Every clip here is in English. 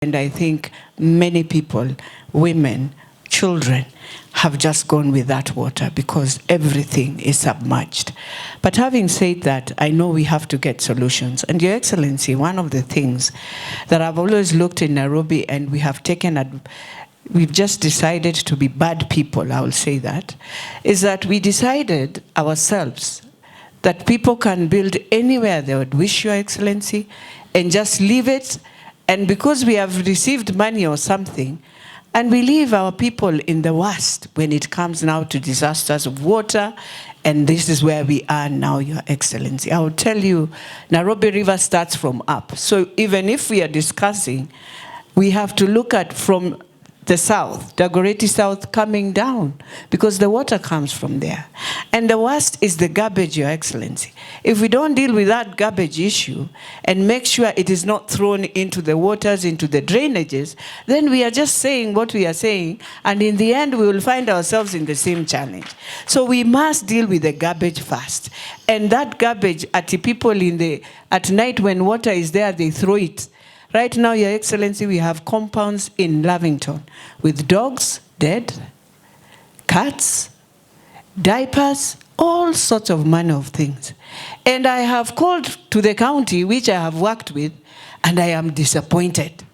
And I think many people, women, children, have just gone with that water because everything is submerged. But having said that, I know we have to get solutions. And Your Excellency, one of the things that I've always looked in Nairobi, and we have we've just decided to be bad people, I will say that, is that we decided ourselves that people can build anywhere they would wish, Your Excellency, and just leave it. And because we have received money or something, and we leave our people in the worst when it comes now to disasters of water, and this is where we are now, Your Excellency. I will tell you, Nairobi River starts from up. So even if we are discussing, we have to look at from the south, Dagoretti South coming down, because the water comes from there. And the worst is the garbage, Your Excellency. If we don't deal with that garbage issue and make sure it is not thrown into the waters, into the drainages, then we are just saying what we are saying, and in the end we will find ourselves in the same challenge. So we must deal with the garbage first. And that garbage, at the people at night when water is there, they throw it. Right now, Your Excellency, we have compounds in Lavington with dogs dead, cats, diapers, all sorts of manner of things. And I have called to the county, which I have worked with, and I am disappointed.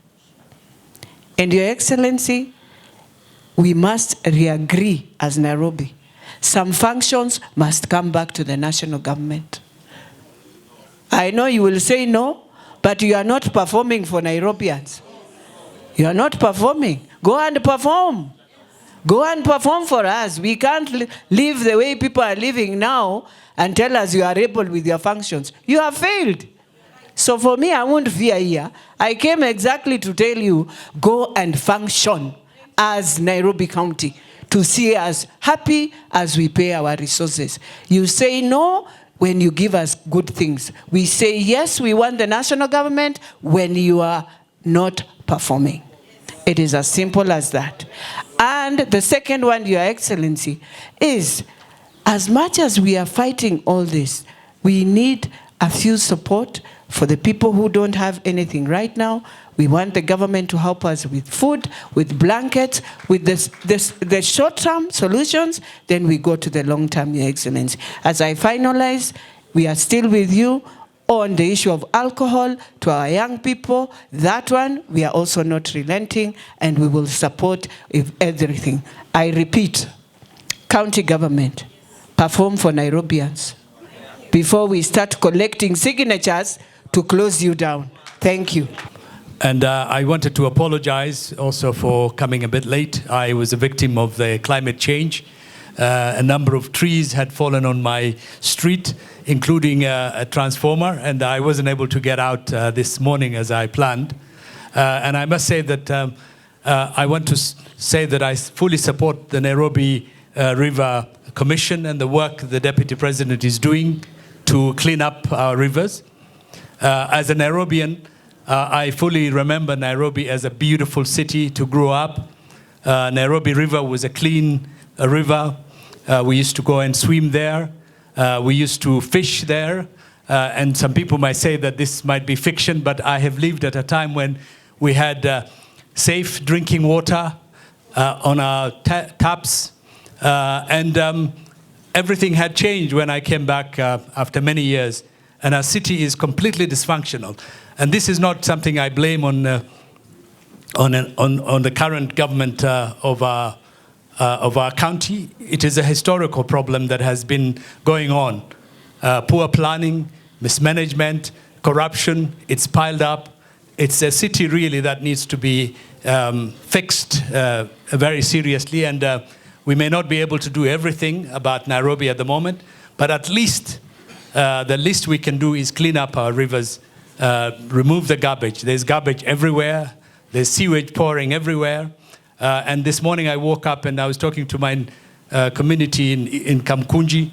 And Your Excellency, we must re-agree as Nairobi. Some functions must come back to the national government. I know you will say no, but you are not performing for Nairobians. You are not performing. Go and perform. Go and perform for us. We can't live the way people are living now and tell us you are able with your functions. You have failed. So for me, I won't fear here. I came exactly to tell you, go and function as Nairobi County to see us happy as we pay our resources. You say no when you give us good things. We say, yes, we want the national government when you are not performing. It is as simple as that. And the second one, Your Excellency, is as much as we are fighting all this, we need a few support for the people who don't have anything right now. We want the government to help us with food, with blankets, with the short-term solutions, then we go to the long-term, Your Excellency. As I finalize, we are still with you on the issue of alcohol to our young people. That one, we are also not relenting, and we will support everything. I repeat, county government, perform for Nairobians before we start collecting signatures to close you down. Thank you. And I wanted to apologize also for coming a bit late. I was a victim of the climate change. A number of trees had fallen on my street, including a transformer, and I wasn't able to get out this morning as I planned. And I must say that I want to say that I fully support the Nairobi River Commission and the work the Deputy President is doing to clean up our rivers. As a Nairobian, I fully remember Nairobi as a beautiful city to grow up. Nairobi River was a clean river. We used to go and swim there. We used to fish there. And some people might say that this might be fiction, but I have lived at a time when we had safe drinking water on our taps. And everything had changed when I came back after many years. And our city is completely dysfunctional. And this is not something I blame on the current government of our county. It is a historical problem that has been going on. Poor planning, mismanagement, corruption, it's piled up. It's a city really that needs to be fixed very seriously. And we may not be able to do everything about Nairobi at the moment, but at least the least we can do is clean up our rivers, remove the garbage. There's garbage everywhere. There's sewage pouring everywhere. And this morning I woke up and I was talking to my community in Kamkunji.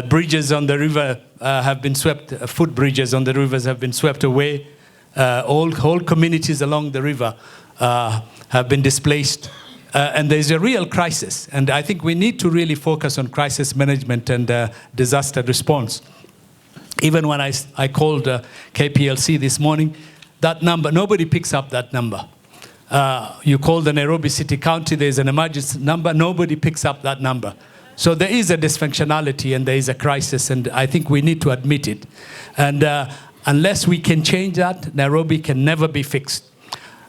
Bridges on the river have been swept, foot bridges on the rivers have been swept away. Whole communities along the river have been displaced. And there's a real crisis. And I think we need to really focus on crisis management and disaster response. Even when I called KPLC this morning, that number, nobody picks up that number. You call the Nairobi City County, there's an emergency number, nobody picks up that number. So there is a dysfunctionality and there is a crisis, and I think we need to admit it. And unless we can change that, Nairobi can never be fixed.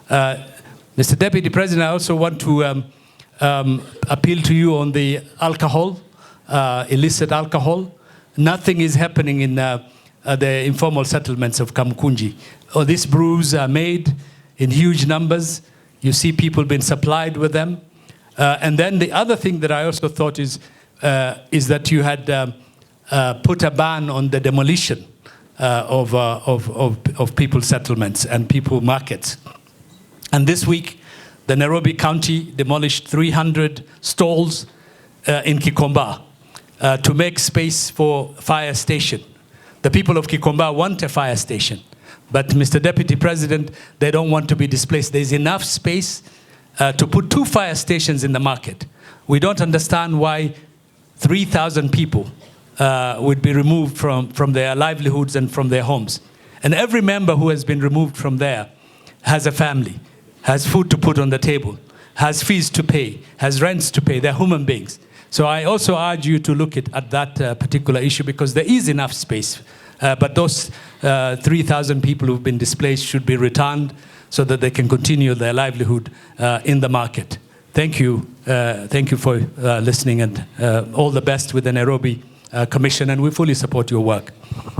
Mr. Deputy President, I also want to appeal to you on the alcohol, illicit alcohol. Nothing is happening in the informal settlements of Kamkunji. These brews are made in huge numbers. You see people being supplied with them. And then the other thing that I also thought is that you had put a ban on the demolition of people's settlements and people markets. And this week, the Nairobi County demolished 300 stalls in Kikomba to make space for fire station. The people of Kikomba want a fire station, but Mr. Deputy President, they don't want to be displaced. There's enough space to put 2 fire stations in the market. We don't understand why 3,000 people would be removed from their livelihoods and from their homes. And every member who has been removed from there has a family, has food to put on the table, has fees to pay, has rents to pay. They're human beings. So I also urge you to look at that particular issue, because there is enough space. But those 3,000 people who've been displaced should be returned so that they can continue their livelihood in the market. Thank you. Thank you for listening, and all the best with the Nairobi Commission, and we fully support your work.